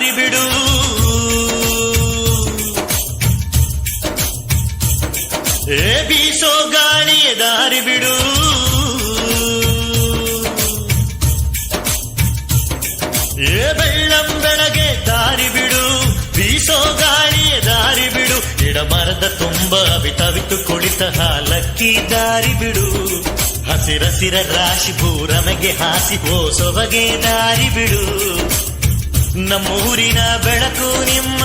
ದಾರಿ ಬಿಡು. ಏ ಬೀಸೋ ಗಾಳಿಯ ದಾರಿ ಬಿಡು. ಏ ಬೆಳ್ಳಂ ಬೆಳಗ್ಗೆ ದಾರಿ ಬಿಡು. ಬೀಸೋ ಗಾಳಿಯ ದಾರಿ ಬಿಡು. ಗಿಡ ಮರದ ತುಂಬ ಅವಿತವಿತು ಕುಳಿತ ಹಾಲಕ್ಕಿ ದಾರಿ ಬಿಡು. ಹಸಿರಸಿರ ರಾಶಿ ಭೂರಮೆಗೆ ಹಾಸಿ ಸೊಬಗೆ ದಾರಿ ಬಿಡು. ನಮ್ಮೂರಿನ ಬೆಳಕು ನಿಮ್ಮ